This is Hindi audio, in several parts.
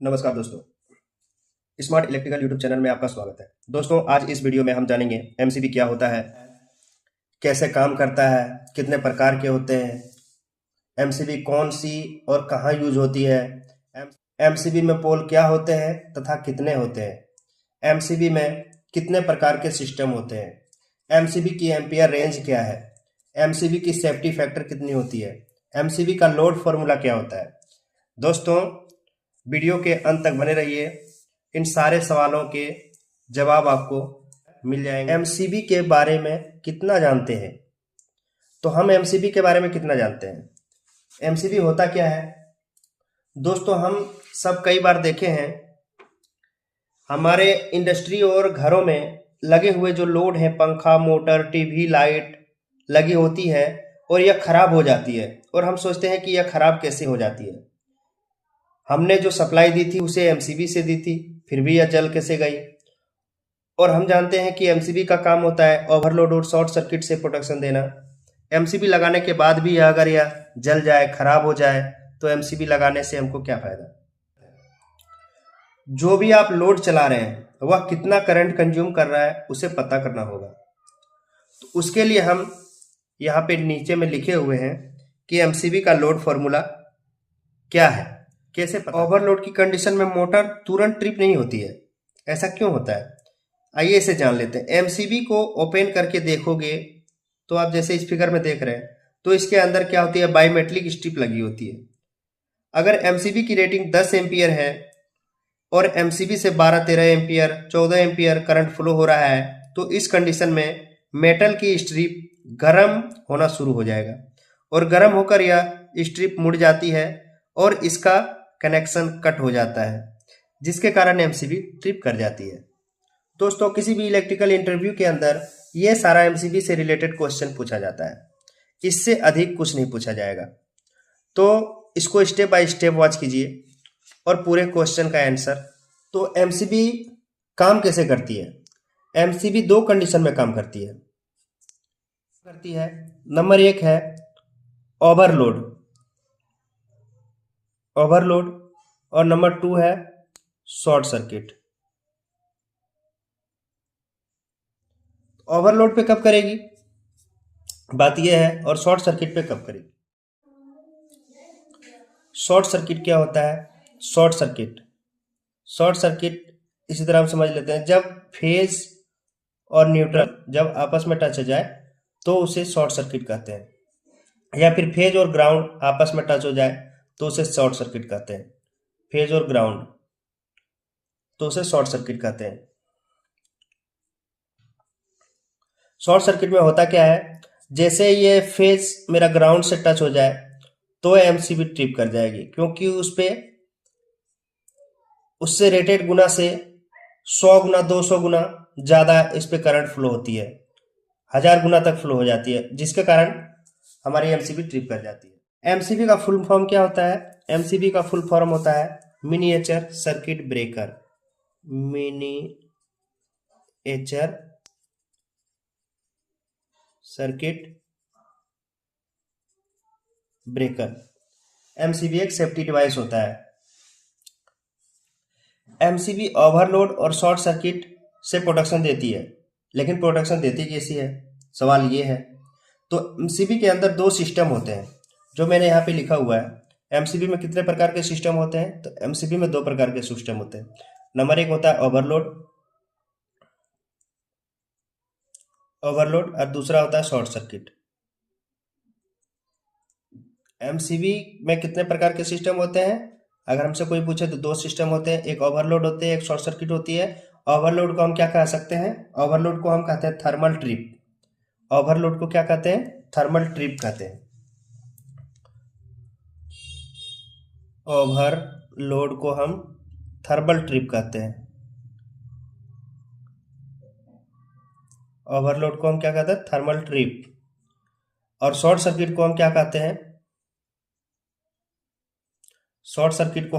नमस्कार दोस्तों, स्मार्ट इलेक्ट्रिकल यूट्यूब चैनल में आपका स्वागत है। दोस्तों, आज इस वीडियो में हम जानेंगे एमसीबी क्या होता है, कैसे काम करता है, कितने प्रकार के होते हैं, एमसीबी कौन सी और कहाँ यूज होती है, एमसीबी में पोल क्या होते हैं तथा कितने होते हैं, एमसीबी में कितने प्रकार के सिस्टम होते हैं, एमसीबी की एम्पियर रेंज क्या है, एमसीबी की सेफ्टी फैक्टर कितनी होती है, एमसीबी का लोड फॉर्मूला क्या होता है। दोस्तों, वीडियो के अंत तक बने रहिए, इन सारे सवालों के जवाब आपको मिल जाएंगे। एमसीबी के बारे में कितना जानते हैं? तो हम एमसीबी के बारे में कितना जानते हैं? एमसीबी होता क्या है? दोस्तों, हम सब कई बार देखे हैं, हमारे इंडस्ट्री और घरों में लगे हुए जो लोड है, पंखा, मोटर, टीवी, लाइट लगी होती है और यह खराब हो जाती है और हम सोचते हैं कि यह खराब कैसे हो जाती है। हमने जो सप्लाई दी थी उसे एमसीबी से दी थी, फिर भी यह जल कैसे गई। और हम जानते हैं कि एमसीबी का काम होता है ओवरलोड और शॉर्ट सर्किट से प्रोटेक्शन देना। एमसीबी लगाने के बाद भी अगर यह जल जाए, खराब हो जाए, तो एमसीबी लगाने से हमको क्या फायदा। जो भी आप लोड चला रहे हैं वह कितना करंट कंज्यूम कर रहा है उसे पता करना होगा। तो उसके लिए हम यहाँ पे नीचे में लिखे हुए हैं कि एमसीबी का लोड फॉर्मूला क्या है, कैसे पता। ओवरलोड की कंडीशन में मोटर तुरंत ट्रिप नहीं होती है, ऐसा क्यों होता है? आइए इसे जान लेते हैं। एमसीबी को ओपन करके देखोगे तो आप जैसे इस फिगर में देख रहे हैं, तो इसके अंदर क्या होती है, बायोमेट्रिक स्ट्रिप लगी होती है। अगर एमसीबी की रेटिंग 10 एम्पियर है और एमसीबी से 12-13 एम्पियर 14 एम्पियर करंट फ्लो हो रहा है, तो इस कंडीशन में मेटल की स्ट्रिप गर्म होना शुरू हो जाएगा और गर्म होकर यह स्ट्रिप मुड़ जाती है और इसका कनेक्शन कट हो जाता है, जिसके कारण एमसीबी ट्रिप कर जाती है। दोस्तों, किसी भी इलेक्ट्रिकल इंटरव्यू के अंदर यह सारा एमसीबी से रिलेटेड क्वेश्चन पूछा जाता है, इससे अधिक कुछ नहीं पूछा जाएगा। तो इसको स्टेप बाय स्टेप वॉच कीजिए और पूरे क्वेश्चन का आंसर। तो एमसीबी काम कैसे करती है? एमसीबी दो कंडीशन में काम करती है। नंबर 1 है ओवरलोड और नंबर 2 है शॉर्ट सर्किट। ओवरलोड पे कब करेगी, बात यह है, और शॉर्ट सर्किट पे कब करेगी। शॉर्ट सर्किट क्या होता है? शॉर्ट सर्किट इसी तरह हम समझ लेते हैं, जब फेज और न्यूट्रल जब आपस में टच हो जाए तो उसे शॉर्ट सर्किट कहते हैं, या फिर फेज और ग्राउंड आपस में टच हो जाए तो उसे शॉर्ट सर्किट कहते हैं। फेज और ग्राउंड तो उसे शॉर्ट सर्किट कहते हैं। शॉर्ट सर्किट में होता क्या है, जैसे ये फेज मेरा ग्राउंड से टच हो जाए तो एमसीबी ट्रिप कर जाएगी, क्योंकि उस पे उससे रेटेड गुना से 100 गुना 200 गुना ज़्यादा इस पे करंट फ्लो होती है, 1000 गुना तक फ्लो हो जाती है, जिसके कारण हमारी एमसीबी ट्रिप कर जाती है। एमसीबी का फुल फॉर्म क्या होता है? एमसीबी का फुल फॉर्म होता है miniature circuit breaker. Miniature circuit breaker. MCB एक सेफ्टी डिवाइस होता है। एमसीबी ओवरलोड और शॉर्ट सर्किट से प्रोटेक्शन देती है, लेकिन प्रोटेक्शन देती कैसी है, सवाल ये है। तो एमसीबी के अंदर दो सिस्टम होते हैं, जो मैंने यहाँ पे लिखा हुआ है। एमसीबी में कितने प्रकार के सिस्टम होते हैं? तो एमसीबी में दो प्रकार के सिस्टम होते हैं। नंबर 1 होता है ओवरलोड और दूसरा होता है शॉर्ट सर्किट। एमसीबी में कितने प्रकार के सिस्टम होते हैं? अगर हमसे कोई पूछे तो दो सिस्टम होते हैं, एक ओवरलोड होती है, एक शॉर्ट सर्किट होती है। ओवरलोड को हम क्या कह सकते हैं? ओवरलोड को हम कहते हैं थर्मल ट्रिप। ओवरलोड को क्या कहते हैं? थर्मल ट्रिप कहते हैं। ओवरलोड को हम थर्मल ट्रिप कहते हैं। ओवरलोड को हम क्या कहते हैं? Thermal trip. और शॉर्ट सर्किट को हम क्या कहते हैं? शॉर्ट सर्किट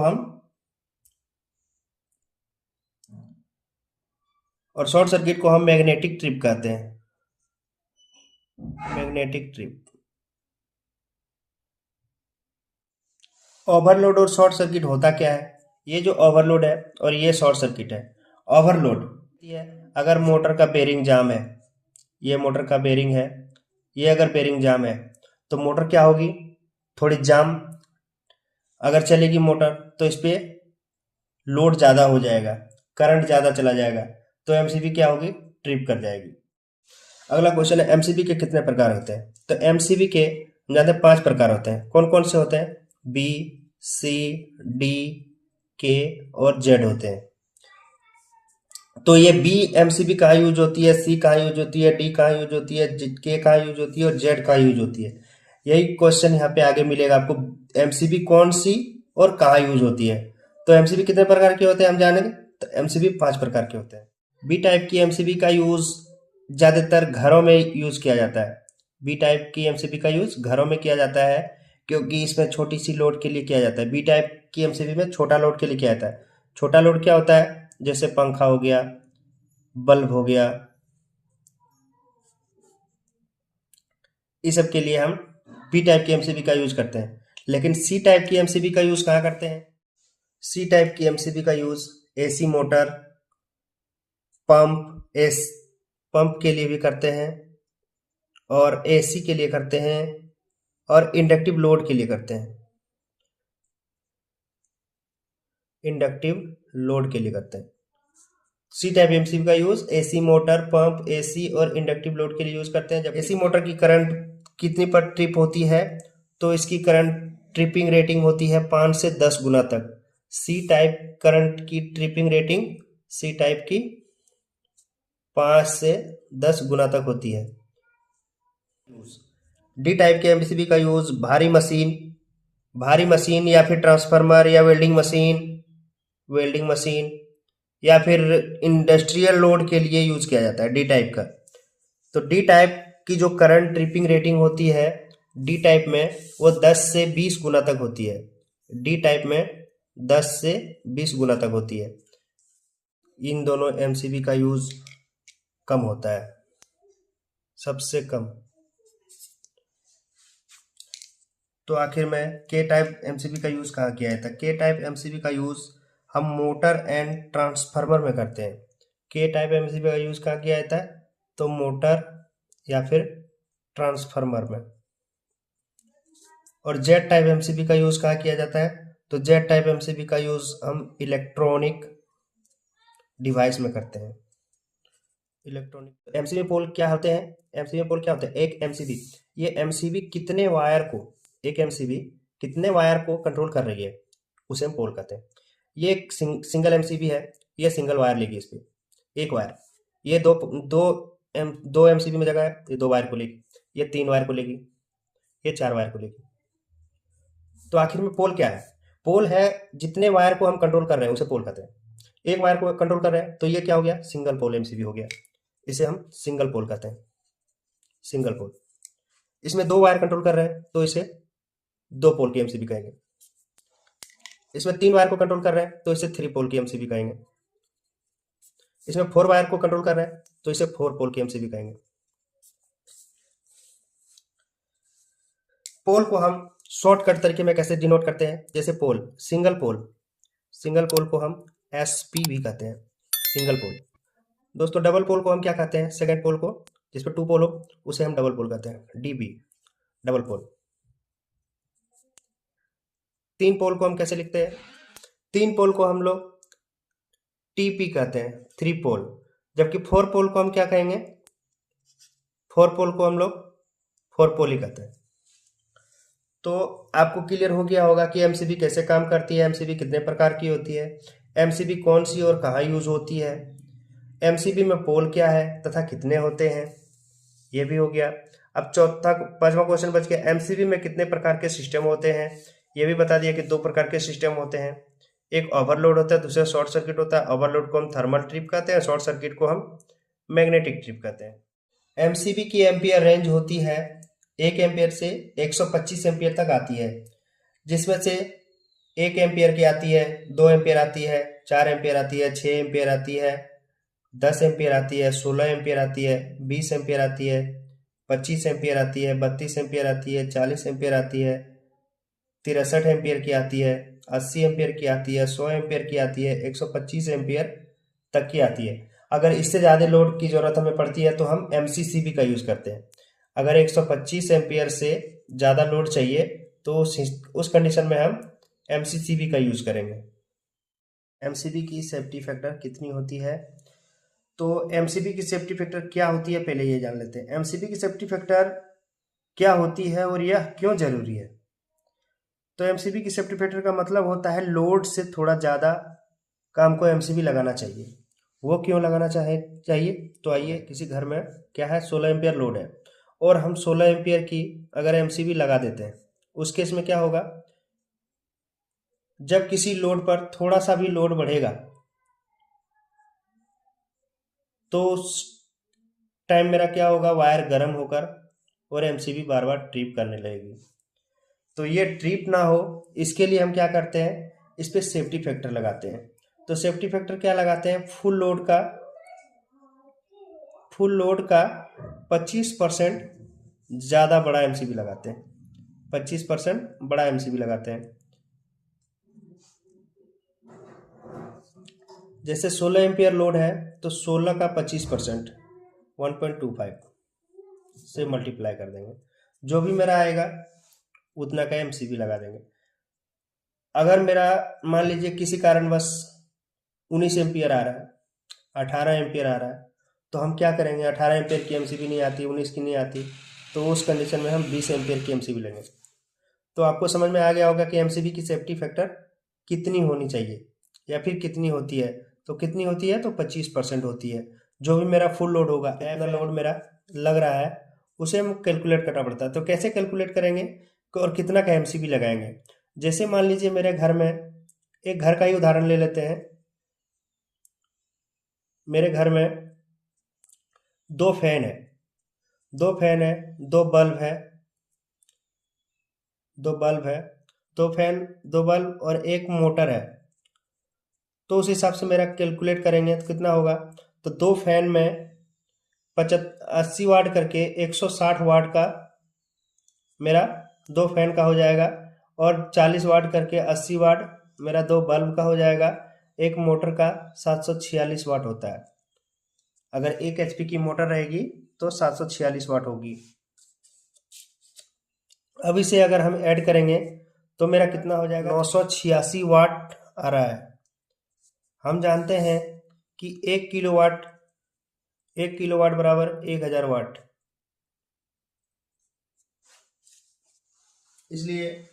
को हम मैग्नेटिक ट्रिप कहते हैं। Magnetic trip. ओवरलोड और शॉर्ट सर्किट होता क्या है? ये जो ओवरलोड है और ये शॉर्ट सर्किट है। ओवरलोड ये अगर मोटर का बेरिंग जाम है, ये मोटर का बेरिंग है, ये अगर बेरिंग जाम है तो मोटर क्या होगी, थोड़ी जाम अगर चलेगी मोटर तो इस पे लोड ज़्यादा हो जाएगा, करंट ज़्यादा चला जाएगा, तो एमसीबी क्या होगी, ट्रिप कर जाएगी। अगला क्वेश्चन है एमसीबी के कितने प्रकार होते हैं। तो एमसीबी के ज़्यादा 5 प्रकार होते हैं। कौन कौन से होते हैं, बी, सी, डी, के और जेड होते हैं। तो ये बी एमसीबी कहाँ यूज होती है, सी कहाँ यूज होती है, डी कहाँ यूज होती है, के कहाँ यूज होती है और जेड कहाँ यूज होती है। यही क्वेश्चन यहाँ पे आगे मिलेगा आपको, एमसीबी कौन सी और कहाँ यूज होती है। तो एमसीबी कितने प्रकार के होते हैं हम जानेंगे। तो एमसीबी 5 प्रकार के होते हैं। बी टाइप की एमसीबी का यूज ज़्यादातर घरों में यूज किया जाता है। बी टाइप की एमसीबी का यूज घरों में किया जाता है क्योंकि इसमें छोटी सी लोड के लिए किया जाता है। बी टाइप की एमसीबी में छोटा लोड के लिए किया जाता है। छोटा लोड क्या होता है, जैसे पंखा हो गया, बल्ब हो गया, इस सब के लिए हम बी टाइप की एमसीबी का यूज करते हैं। लेकिन सी टाइप की एमसीबी का यूज कहाँ करते हैं। सी टाइप की एमसीबी का यूज एसी मोटर, पंप के लिए भी करते हैं और एसी के लिए करते हैं और इंडक्टिव लोड के लिए करते हैं। इंडक्टिव लोड के लिए करते हैं। सी टाइप एमसीबी का use AC motor, pump, AC और इंडक्टिव लोड के लिए यूज करते हैं। जब एसी मोटर की करंट कितनी पर ट्रिप होती है, तो इसकी करंट ट्रिपिंग रेटिंग होती है 5 से 10 गुना तक। सी टाइप करंट की ट्रिपिंग रेटिंग सी टाइप की 5 से 10 गुना तक होती है। डी टाइप के एमसीबी का यूज भारी मशीन या फिर ट्रांसफार्मर या वेल्डिंग मशीन या फिर इंडस्ट्रियल लोड के लिए यूज किया जाता है डी टाइप का। तो डी टाइप की जो करंट ट्रिपिंग रेटिंग होती है डी टाइप में, वो 10 से 20 गुना तक होती है। डी टाइप में 10 से 20 गुना तक होती है। इन दोनों एमसीबी का यूज कम होता है, सबसे कम। तो आखिर में के टाइप एमसीबी का यूज कहाँ किया जाता है। के टाइप एमसीबी का यूज हम मोटर एंड ट्रांसफार्मर में करते हैं। के टाइप एमसीबी का यूज कहाँ किया जाता है, तो मोटर या फिर ट्रांसफार्मर में। और जेड टाइप एमसीबी का यूज कहाँ किया जाता है, तो जेड टाइप एमसीबी का यूज हम इलेक्ट्रॉनिक डिवाइस में करते हैं। इलेक्ट्रॉनिक एमसीबी पोल क्या होते हैं, एमसीबी पोल क्या होते हैं, एक एमसीबी, ये एमसीबी कितने वायर को, एक एमसीबी कितने वायर को कंट्रोल कर रही है, उसे हम पोल कहते हैं। ये एक सिंगल एमसीबी है, ये सिंगल वायर लेगी, इस पे एक वायर, ये दो एमसीबी में जगह है, ये 2 वायर को लेगी, ये 3 वायर को लेगी, ये 4 वायर को लेगी। तो आखिर में पोल क्या है, पोल है जितने वायर को हम कंट्रोल कर रहे हैं उसे पोल कहते हैं। एक वायर को कंट्रोल कर रहे हैं तो ये क्या हो गया, सिंगल पोल एमसीबी हो गया, इसे हम सिंगल पोल कहते हैं, सिंगल पोल। इसमें 2 वायर कंट्रोल कर रहे हैं तो इसे 2 पोल की एमसीबी कहेंगे। इसमें 3 वायर को कंट्रोल कर रहे हैं तो इसे 3 पोल की एमसीबी कहेंगे। इसमें 4 वायर को कंट्रोल कर रहे हैं तो इसे 4 पोल की एमसीबी कहेंगे। पोल को हम शॉर्टकट तरीके में कैसे डिनोट करते हैं, जैसे सिंगल पोल को हम एसपी भी कहते हैं, सिंगल पोल। दोस्तों डबल पोल को हम क्या कहते हैं, सेकंड पोल को, जिसपे 2 पोल हो उसे हम डबल पोल कहते हैं, डीबी, डबल पोल। 3 पोल को हम कैसे लिखते हैं, 3 पोल को हम लोग टीपी कहते हैं, 3 पोल। जबकि 4 पोल को हम क्या कहेंगे, 4 पोल को हम लोग 4 पोल ही कहते हैं। तो आपको क्लियर हो गया होगा कि एमसीबी कैसे काम करती है, एमसीबी कितने प्रकार की होती है, एमसीबी कौन सी और कहाँ यूज होती है, एमसीबी में पोल क्या है तथा कितने होते हैं, ये भी हो गया। अब 5वां क्वेश्चन बच गया, एमसीबी में कितने प्रकार के सिस्टम होते हैं, ये भी बता दिया कि 2 प्रकार के सिस्टम होते हैं, एक ओवरलोड होता है, दूसरा शॉर्ट सर्किट होता है। ओवरलोड को हम थर्मल ट्रिप कहते हैं, शॉर्ट सर्किट को हम मैग्नेटिक ट्रिप कहते हैं। एमसीबी की एम्पियर रेंज होती है 1 एम्पियर से 125 एम्पियर तक आती है, जिसमें से 1 एम्पियर की आती है, 2 एम्पियर आती है, 4 एम्पियर आती है, 6 एम्पियर आती है, 10 एम्पियर आती है, 16 एम्पियर आती है, 20 एम्पियर आती है, 25 एम्पियर आती है, 32 एम्पियर आती है, 40 एम्पियर आती है, 63 एम्पियर की आती है 80 एम्पियर की आती है, 100 एम्पियर की आती है, 125 एम्पियर तक की आती है। अगर इससे ज़्यादा लोड की ज़रूरत हमें पड़ती है तो हम MCCB का यूज़ करते हैं। अगर 125 एम्पियर से ज़्यादा लोड चाहिए तो उस कंडीशन में हम MCCB का यूज़ करेंगे। MCB की सेफ्टी फैक्टर कितनी होती है? तो MCB की सेफ्टी फैक्टर क्या होती है, पहले ये जान लेते हैं। MCB की सेफ्टी फैक्टर क्या होती है और यह क्यों जरूरी है? तो MCB की सेफ्टी फैक्टर का मतलब होता है लोड से थोड़ा ज़्यादा का हमको MCB लगाना चाहिए। वो क्यों लगाना चाहिए? तो आइए, किसी घर में क्या है, 16 एम्पियर लोड है और हम 16 एम्पियर की अगर MCB लगा देते हैं, उस केस में क्या होगा, जब किसी लोड पर थोड़ा सा भी लोड बढ़ेगा तो उस टाइम मेरा क्या होगा, वायर गर्म होकर और MCB बार बार ट्रिप करने लगेगी। तो ये ट्रिप ना हो इसके लिए हम क्या करते हैं, इस पर सेफ्टी फैक्टर लगाते हैं। तो सेफ्टी फैक्टर क्या लगाते हैं, फुल लोड का 25% ज़्यादा बड़ा MCB लगाते हैं, 25% बड़ा MCB लगाते हैं। जैसे 16 एम्पियर लोड है तो 16 का 25% 1.25 से मल्टीप्लाई कर देंगे, जो भी मेरा आएगा उतना का MCB लगा देंगे। अगर मेरा मान लीजिए किसी कारणवश 19 एम्पियर आ रहा है, 18 एम्पियर आ रहा है, तो हम क्या करेंगे, 18 एम्पियर की MCB नहीं आती, 19 की नहीं आती, तो उस कंडीशन में हम 20 एम्पियर की MCB लेंगे। तो आपको समझ में आ गया होगा कि MCB की सेफ्टी फैक्टर कितनी होनी चाहिए या फिर कितनी होती है। तो कितनी होती है, तो 25% होती है। जो भी मेरा फुल लोड होगा, कितना लोड मेरा लग रहा है, उसे हम कैलकुलेट करना पड़ता है। तो कैसे कैलकुलेट करेंगे और कितना का MCB लगाएंगे? जैसे मान लीजिए मेरे घर में, एक घर का ही उदाहरण ले लेते हैं। मेरे घर में दो फैन है, दो बल्ब है, दो फैन, दो बल्ब और एक मोटर है। तो उस हिसाब से मेरा कैलकुलेट करेंगे तो कितना होगा, तो दो फैन में 80 वाट करके 160 वाट का मेरा दो फैन का हो जाएगा, और 40 वाट करके 80 वाट मेरा दो बल्ब का हो जाएगा। एक मोटर का 746 वाट होता है। अगर 1 HP की मोटर रहेगी तो 746 वाट होगी। अब इसे अगर हम ऐड करेंगे तो मेरा कितना हो जाएगा, 986 वाट आ रहा है। हम जानते हैं कि 1 किलोवाट बराबर 1000 वाट। इसलिए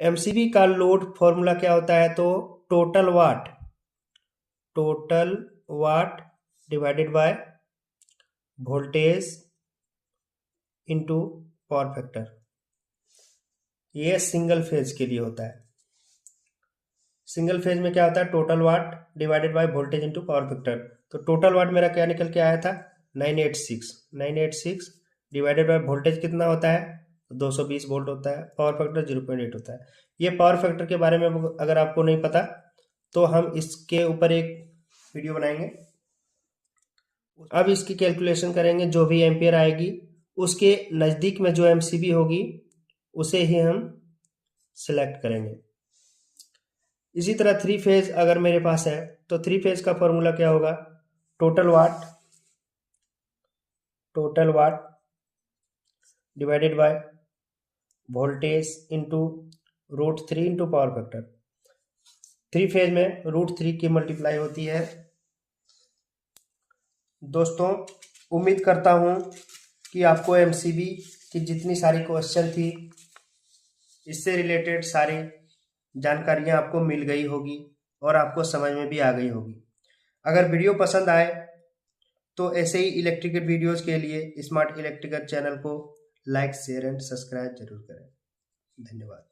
MCB का लोड फॉर्मूला क्या होता है, तो total watt divided by voltage into power factor. ये सिंगल फेज के लिए होता है। सिंगल फेज में क्या होता है, total watt divided by voltage into power factor. तो टोटल वाट मेरा क्या निकल के आया था, 986 डिवाइडेड बाय वोल्टेज कितना होता है, 220 वोल्ट होता है। पावर फैक्टर 0.8 होता है। ये पावर फैक्टर के बारे में अगर आपको नहीं पता तो हम इसके ऊपर एक वीडियो बनाएंगे। अब इसकी कैलकुलेशन करेंगे, जो भी एम्पियर आएगी उसके नज़दीक में जो MCB होगी उसे ही हम सिलेक्ट करेंगे। इसी तरह 3 फेज अगर मेरे पास है तो 3 फेज का फॉर्मूला क्या होगा, total watt divided by voltage into √3 into power factor. 3 phase में √3 की मल्टीप्लाई होती है। दोस्तों, उम्मीद करता हूं कि आपको MCB की जितनी सारी क्वेश्चन थी इससे रिलेटेड सारी जानकारियां आपको मिल गई होगी और आपको समझ में भी आ गई होगी। अगर वीडियो पसंद आए तो ऐसे ही इलेक्ट्रिकल वीडियोस के लिए स्मार्ट इलेक्ट्रिकल चैनल को लाइक, शेयर एंड सब्सक्राइब जरूर करें। धन्यवाद।